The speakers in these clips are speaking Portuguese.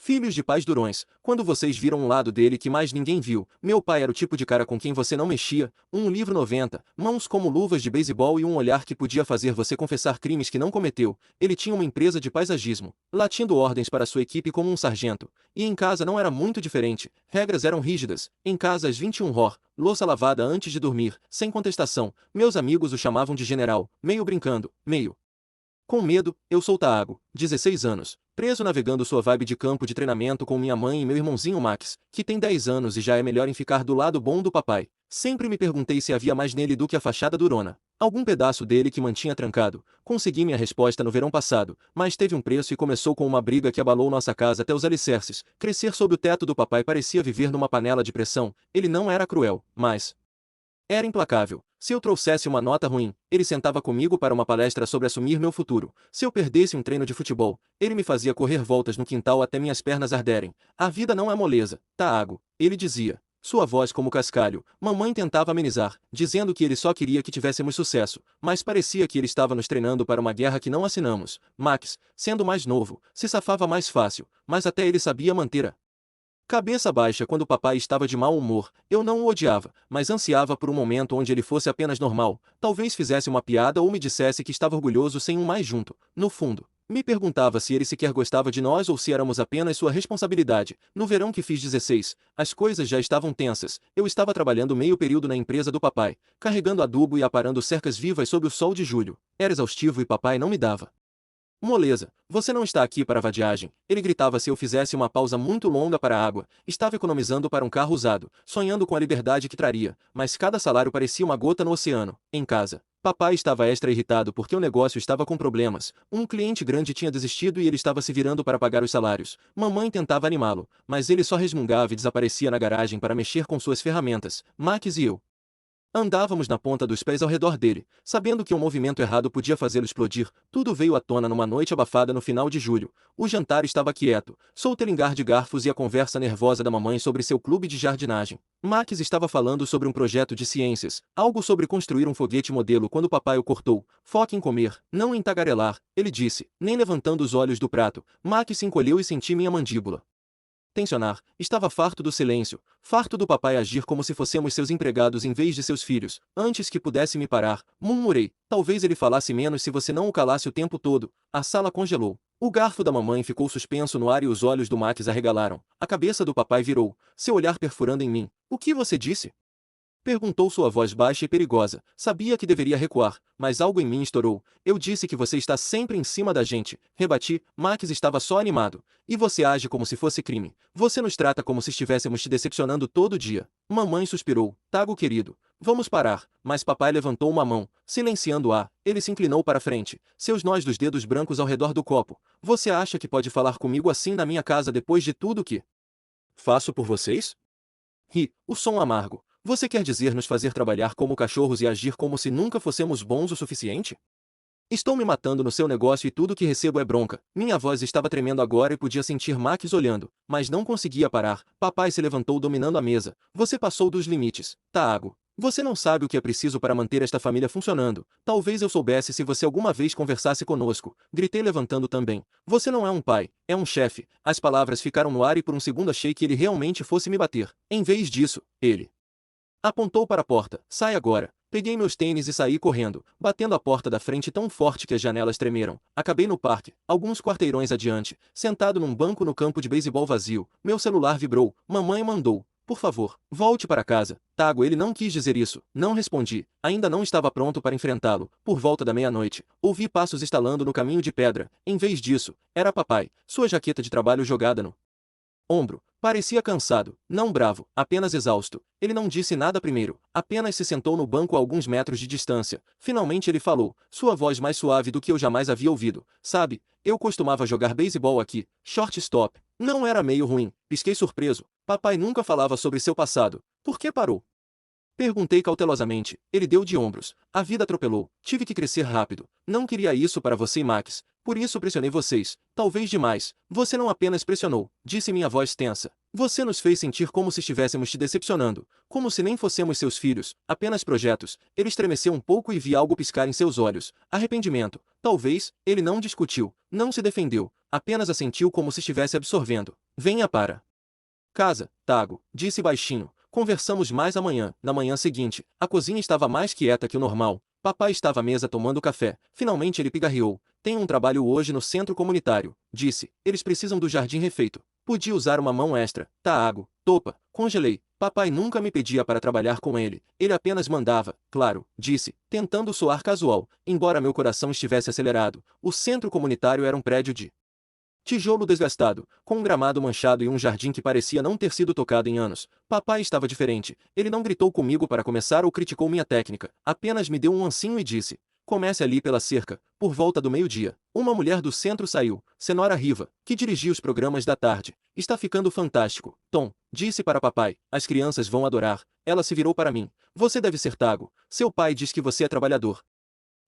Filhos de pais durões, quando vocês viram um lado dele que mais ninguém viu, meu pai era o tipo de cara com quem você não mexia, um livro 90, mãos como luvas de beisebol e um olhar que podia fazer você confessar crimes que não cometeu. Ele tinha uma empresa de paisagismo, latindo ordens para sua equipe como um sargento. E em casa não era muito diferente, regras eram rígidas, em casa às 21h, louça lavada antes de dormir, sem contestação. Meus amigos o chamavam de general, meio brincando, meio com medo. Eu sou Taago, 16 anos, preso navegando sua vibe de campo de treinamento com minha mãe e meu irmãozinho Max, que tem 10 anos e já é melhor em ficar do lado bom do papai. Sempre me perguntei se havia mais nele do que a fachada durona. Algum pedaço dele que mantinha trancado. Consegui minha resposta no verão passado, mas teve um preço e começou com uma briga que abalou nossa casa até os alicerces. Crescer sob o teto do papai parecia viver numa panela de pressão. Ele não era cruel, mas era implacável. Se eu trouxesse uma nota ruim, ele sentava comigo para uma palestra sobre assumir meu futuro. Se eu perdesse um treino de futebol, ele me fazia correr voltas no quintal até minhas pernas arderem. A vida não é moleza, Taago, ele dizia. Sua voz como cascalho. Mamãe tentava amenizar, dizendo que ele só queria que tivéssemos sucesso, mas parecia que ele estava nos treinando para uma guerra que não assinamos. Max, sendo mais novo, se safava mais fácil, mas até ele sabia manter a cabeça baixa quando o papai estava de mau humor. Eu não o odiava, mas ansiava por um momento onde ele fosse apenas normal. Talvez fizesse uma piada ou me dissesse que estava orgulhoso sem um mais junto. No fundo, me perguntava se ele sequer gostava de nós ou se éramos apenas sua responsabilidade. No verão que fiz 16, as coisas já estavam tensas. Eu estava trabalhando meio período na empresa do papai, carregando adubo e aparando cercas vivas sob o sol de julho. Era exaustivo e papai não me dava moleza. Você não está aqui para vadiagem. Ele gritava se eu fizesse uma pausa muito longa para a água. Estava economizando para um carro usado, sonhando com a liberdade que traria, mas cada salário parecia uma gota no oceano. Em casa, papai estava extra irritado porque o negócio estava com problemas. Um cliente grande tinha desistido e ele estava se virando para pagar os salários. Mamãe tentava animá-lo, mas ele só resmungava e desaparecia na garagem para mexer com suas ferramentas. Max e eu andávamos na ponta dos pés ao redor dele, sabendo que um movimento errado podia fazê-lo explodir. Tudo veio à tona numa noite abafada no final de julho. O jantar estava quieto, só o telingar de garfos e a conversa nervosa da mamãe sobre seu clube de jardinagem. Max estava falando sobre um projeto de ciências, algo sobre construir um foguete modelo quando papai o cortou. Foque em comer, não em tagarelar, ele disse, nem levantando os olhos do prato. Max se encolheu e senti minha mandíbula tensionar. Estava farto do silêncio, farto do papai agir como se fossemos seus empregados em vez de seus filhos. Antes que pudesse me parar, murmurei. Talvez ele falasse menos se você não o calasse o tempo todo. A sala congelou. O garfo da mamãe ficou suspenso no ar e os olhos do Max arregalaram. A cabeça do papai virou, seu olhar perfurando em mim. O que você disse? Perguntou sua voz baixa e perigosa. Sabia que deveria recuar, mas algo em mim estourou. Eu disse que você está sempre em cima da gente. Rebati. Max estava só animado. E você age como se fosse crime. Você nos trata como se estivéssemos te decepcionando todo dia. Mamãe suspirou. Tago querido, vamos parar. Mas papai levantou uma mão, silenciando-a. Ele se inclinou para frente, seus nós dos dedos brancos ao redor do copo. Você acha que pode falar comigo assim na minha casa depois de tudo que faço por vocês? Ri, o som amargo. Você quer dizer nos fazer trabalhar como cachorros e agir como se nunca fossemos bons o suficiente? Estou me matando no seu negócio e tudo que recebo é bronca. Minha voz estava tremendo agora e podia sentir Max olhando, mas não conseguia parar. Papai se levantou dominando a mesa. Você passou dos limites, Taago. Você não sabe o que é preciso para manter esta família funcionando. Talvez eu soubesse se você alguma vez conversasse conosco. Gritei levantando também. Você não é um pai, é um chefe. As palavras ficaram no ar e por um segundo achei que ele realmente fosse me bater. Em vez disso, ele apontou para a porta. Sai agora. Peguei meus tênis e saí correndo, batendo a porta da frente tão forte que as janelas tremeram. Acabei no parque, alguns quarteirões adiante, sentado num banco no campo de beisebol vazio. Meu celular vibrou. Mamãe mandou. Por favor, volte para casa. Tago, ele não quis dizer isso. Não respondi. Ainda não estava pronto para enfrentá-lo. Por volta da meia-noite, ouvi passos estalando no caminho de pedra. Em vez disso, era papai, sua jaqueta de trabalho jogada no ombro. Parecia cansado, não bravo, apenas exausto. Ele não disse nada primeiro, apenas se sentou no banco a alguns metros de distância. Finalmente ele falou, sua voz mais suave do que eu jamais havia ouvido. Sabe, eu costumava jogar beisebol aqui, shortstop. Não era meio ruim. Pisquei surpreso. Papai nunca falava sobre seu passado. Por que parou? Perguntei cautelosamente. Ele deu de ombros. A vida atropelou. Tive que crescer rápido. Não queria isso para você e Max. Por isso pressionei vocês. Talvez demais. Você não apenas pressionou, disse minha voz tensa. Você nos fez sentir como se estivéssemos te decepcionando. Como se nem fossemos seus filhos, apenas projetos. Ele estremeceu um pouco e vi algo piscar em seus olhos. Arrependimento. Talvez. Ele não discutiu. Não se defendeu. Apenas assentiu como se estivesse absorvendo. Venha para casa, Tago, disse baixinho. Conversamos mais amanhã. Na manhã seguinte, a cozinha estava mais quieta que o normal. Papai estava à mesa tomando café. Finalmente ele pigarreou. Tenho um trabalho hoje no centro comunitário, disse. Eles precisam do jardim refeito. Podia usar uma mão extra. Tago, topa. Congelei. Papai nunca me pedia para trabalhar com ele. Ele apenas mandava, claro, disse, tentando soar casual, embora meu coração estivesse acelerado. O centro comunitário era um prédio de tijolo desgastado, com um gramado manchado e um jardim que parecia não ter sido tocado em anos. Papai estava diferente. Ele não gritou comigo para começar ou criticou minha técnica. Apenas me deu um ancinho e disse: comece ali pela cerca. Por volta do meio-dia, uma mulher do centro saiu, Senhora Riva, que dirigia os programas da tarde. Está ficando fantástico. Tom, disse para papai, as crianças vão adorar. Ela se virou para mim. Você deve ser Tago. Seu pai diz que você é trabalhador.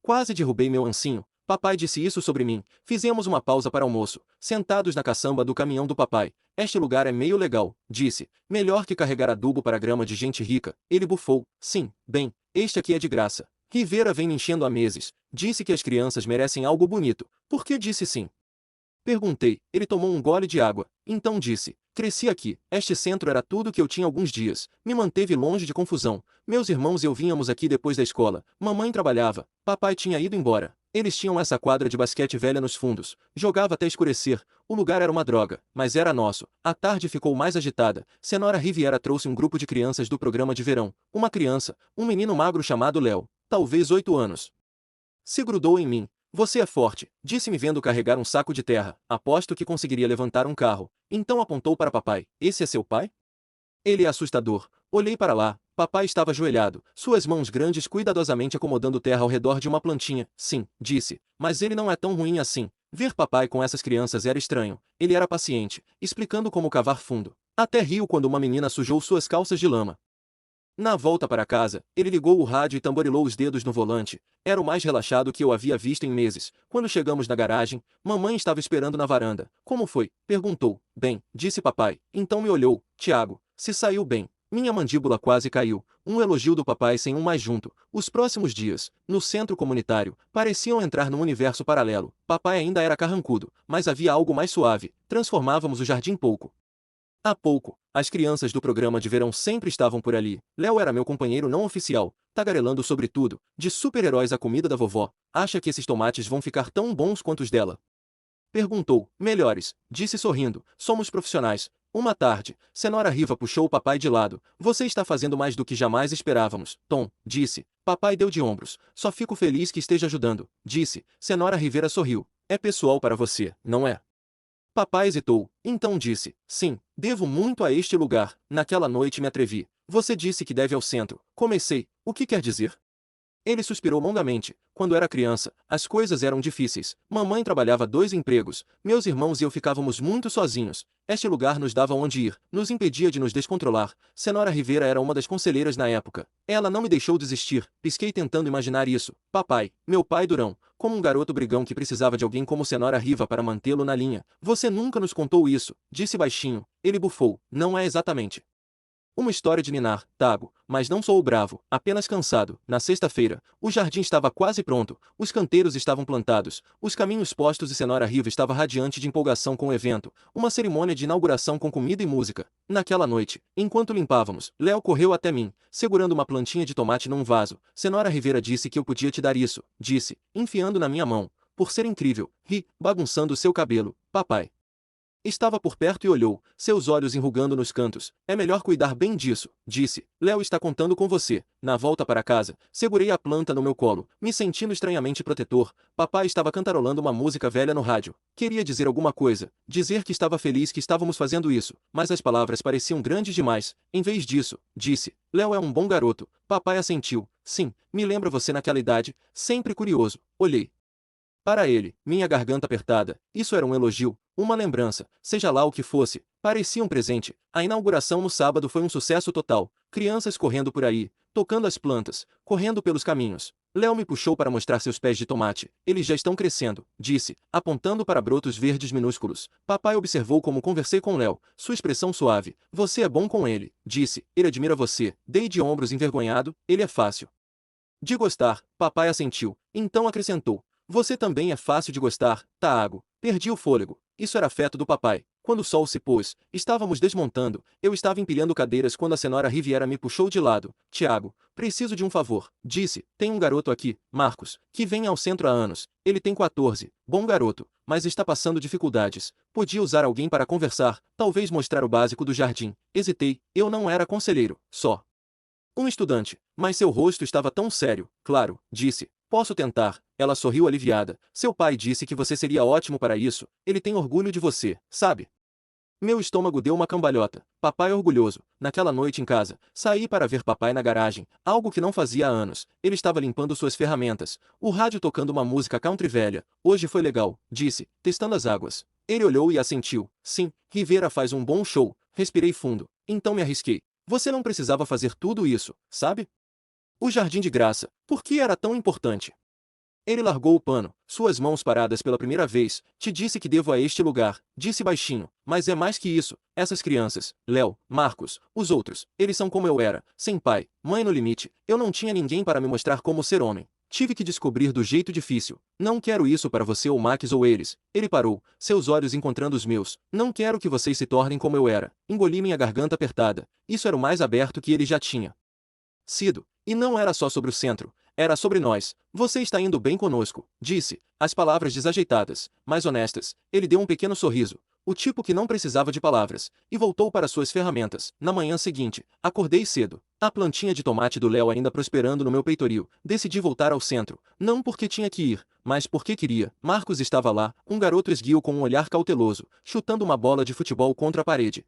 Quase derrubei meu ancinho. Papai disse isso sobre mim. Fizemos uma pausa para almoço, sentados na caçamba do caminhão do papai. Este lugar é meio legal, disse. Melhor que carregar adubo para grama de gente rica. Ele bufou. Sim, bem, este aqui é de graça. Rivera vem me enchendo há meses. Disse que as crianças merecem algo bonito. Por que disse sim? Perguntei. Ele tomou um gole de água. Então disse: cresci aqui. Este centro era tudo que eu tinha alguns dias. Me manteve longe de confusão. Meus irmãos e eu vínhamos aqui depois da escola. Mamãe trabalhava. Papai tinha ido embora. Eles tinham essa quadra de basquete velha nos fundos. Jogava até escurecer. O lugar era uma droga, mas era nosso. A tarde ficou mais agitada. Senhora Riviera trouxe um grupo de crianças do programa de verão. Uma criança, um menino magro chamado Léo, talvez 8 anos. Se grudou em mim. Você é forte, disse-me vendo carregar um saco de terra. Aposto que conseguiria levantar um carro. Então apontou para papai. Esse é seu pai? Ele é assustador. Olhei para lá. Papai estava ajoelhado, suas mãos grandes cuidadosamente acomodando terra ao redor de uma plantinha. Sim, disse, mas ele não é tão ruim assim. Ver papai com essas crianças era estranho. Ele era paciente, explicando como cavar fundo. Até riu quando uma menina sujou suas calças de lama. Na volta para casa, ele ligou o rádio e tamborilou os dedos no volante. Era o mais relaxado que eu havia visto em meses. Quando chegamos na garagem, mamãe estava esperando na varanda. Como foi? Perguntou. Bem, disse papai. Então me olhou. Tiago, se saiu bem. Minha mandíbula quase caiu. Um elogio do papai sem um mais junto. Os próximos dias, no centro comunitário, pareciam entrar num universo paralelo. Papai ainda era carrancudo, mas havia algo mais suave. Transformávamos o jardim pouco a pouco. As crianças do programa de verão sempre estavam por ali. Léo era meu companheiro não oficial, tagarelando sobre tudo, de super-heróis à comida da vovó. Acha que esses tomates vão ficar tão bons quanto os dela? Perguntou. Melhores, disse sorrindo. Somos profissionais. Uma tarde, Senhora Riva puxou o papai de lado. Você está fazendo mais do que jamais esperávamos, Tom, disse. Papai deu de ombros. Só fico feliz que esteja ajudando, disse. Senhora Rivera sorriu. É pessoal para você, não é? Papai hesitou. Então disse: sim, devo muito a este lugar. Naquela noite me atrevi. Você disse que deve ao centro. Comecei. O que quer dizer? Ele suspirou longamente. Quando era criança, as coisas eram difíceis. Mamãe trabalhava 2 empregos. Meus irmãos e eu ficávamos muito sozinhos. Este lugar nos dava onde ir, nos impedia de nos descontrolar. Senhora Rivera era uma das conselheiras na época. Ela não me deixou desistir. Pisquei tentando imaginar isso. Papai, meu pai durão, como um garoto brigão que precisava de alguém como Senhora Riva para mantê-lo na linha. Você nunca nos contou isso, disse baixinho. Ele bufou. Não é exatamente uma história de ninar, Tago, mas não sou o bravo, apenas cansado. Na sexta-feira, o jardim estava quase pronto, os canteiros estavam plantados, os caminhos postos e Senhora Riva estava radiante de empolgação com o evento, uma cerimônia de inauguração com comida e música. Naquela noite, enquanto limpávamos, Léo correu até mim, segurando uma plantinha de tomate num vaso. Senhora Rivera disse que eu podia te dar isso, disse, enfiando na minha mão. Por ser incrível, ri, bagunçando seu cabelo, papai. Estava por perto e olhou, seus olhos enrugando nos cantos. É melhor cuidar bem disso, disse. Léo está contando com você. Na volta para casa, segurei a planta no meu colo, me sentindo estranhamente protetor. Papai estava cantarolando uma música velha no rádio. Queria dizer alguma coisa, dizer que estava feliz que estávamos fazendo isso, mas as palavras pareciam grandes demais. Em vez disso, disse. Léo é um bom garoto. Papai assentiu. Sim, me lembra você naquela idade, sempre curioso. Olhei para ele, minha garganta apertada. Isso era um elogio, uma lembrança, seja lá o que fosse. Parecia um presente. A inauguração no sábado foi um sucesso total. Crianças correndo por aí, tocando as plantas, correndo pelos caminhos. Léo me puxou para mostrar seus pés de tomate. Eles já estão crescendo, disse, apontando para brotos verdes minúsculos. Papai observou como conversei com Léo, sua expressão suave. Você é bom com ele, disse. Ele admira você. Dei de ombros envergonhado. Ele é fácil de gostar. Papai assentiu. Então acrescentou. Você também é fácil de gostar, Tago. Perdi o fôlego. Isso era afeto do papai. Quando o sol se pôs, estávamos desmontando, eu estava empilhando cadeiras quando a senhora Riviera me puxou de lado. Tiago, preciso de um favor, disse. Tem um garoto aqui, Marcos, que vem ao centro há anos. Ele tem 14, bom garoto, mas está passando dificuldades. Podia usar alguém para conversar, talvez mostrar o básico do jardim. Hesitei, eu não era conselheiro, só um estudante, mas seu rosto estava tão sério. Claro, disse. Posso tentar. Ela sorriu aliviada. Seu pai disse que você seria ótimo para isso. Ele tem orgulho de você, sabe? Meu estômago deu uma cambalhota. Papai orgulhoso. Naquela noite em casa, saí para ver papai na garagem, algo que não fazia há anos. Ele estava limpando suas ferramentas. O rádio tocando uma música country velha. Hoje foi legal, disse, testando as águas. Ele olhou e assentiu. Sim, Rivera faz um bom show. Respirei fundo. Então me arrisquei. Você não precisava fazer tudo isso, sabe? O jardim de graça. Por que era tão importante? Ele largou o pano, suas mãos paradas pela primeira vez. Te disse que devo a este lugar, disse baixinho. Mas é mais que isso. Essas crianças, Léo, Marcos, os outros, eles são como eu era, sem pai, mãe no limite. Eu não tinha ninguém para me mostrar como ser homem. Tive que descobrir do jeito difícil. Não quero isso para você ou Max ou eles. Ele parou, seus olhos encontrando os meus. Não quero que vocês se tornem como eu era. Engoli minha garganta apertada. Isso era o mais aberto que ele já tinha sido. E não era só sobre o centro. Era sobre nós. Você está indo bem conosco, disse. As palavras desajeitadas, mas honestas. Ele deu um pequeno sorriso. O tipo que não precisava de palavras. E voltou para suas ferramentas. Na manhã seguinte, acordei cedo. A plantinha de tomate do Léo ainda prosperando no meu peitoril. Decidi voltar ao centro. Não porque tinha que ir, mas porque queria. Marcos estava lá, um garoto esguio com um olhar cauteloso, chutando uma bola de futebol contra a parede.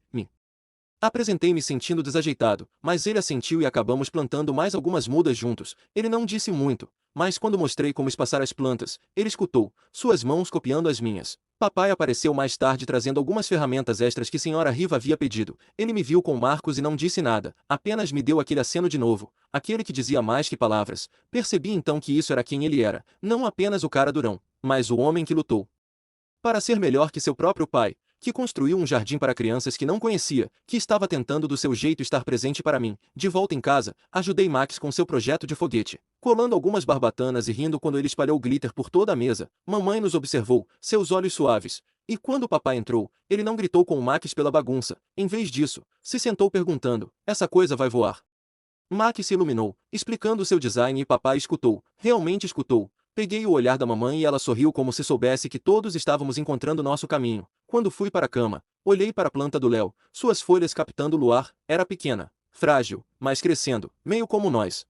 Apresentei-me sentindo desajeitado, mas ele assentiu e acabamos plantando mais algumas mudas juntos. Ele não disse muito, mas quando mostrei como espaçar as plantas, ele escutou, suas mãos copiando as minhas. Papai apareceu mais tarde trazendo algumas ferramentas extras que Senhora Riva havia pedido. Ele me viu com Marcos e não disse nada, apenas me deu aquele aceno de novo, aquele que dizia mais que palavras. Percebi então que isso era quem ele era, não apenas o cara durão, mas o homem que lutou para ser melhor que seu próprio pai, que construiu um jardim para crianças que não conhecia, que estava tentando do seu jeito estar presente para mim. De volta em casa, ajudei Max com seu projeto de foguete, colando algumas barbatanas e rindo quando ele espalhou glitter por toda a mesa. Mamãe nos observou, seus olhos suaves. E quando o papai entrou, ele não gritou com o Max pela bagunça. Em vez disso, se sentou perguntando, essa coisa vai voar? Max se iluminou, explicando seu design e papai escutou, realmente escutou. Peguei o olhar da mamãe e ela sorriu como se soubesse que todos estávamos encontrando nosso caminho. Quando fui para a cama, olhei para a planta do Léo, suas folhas captando o luar, era pequena, frágil, mas crescendo, meio como nós.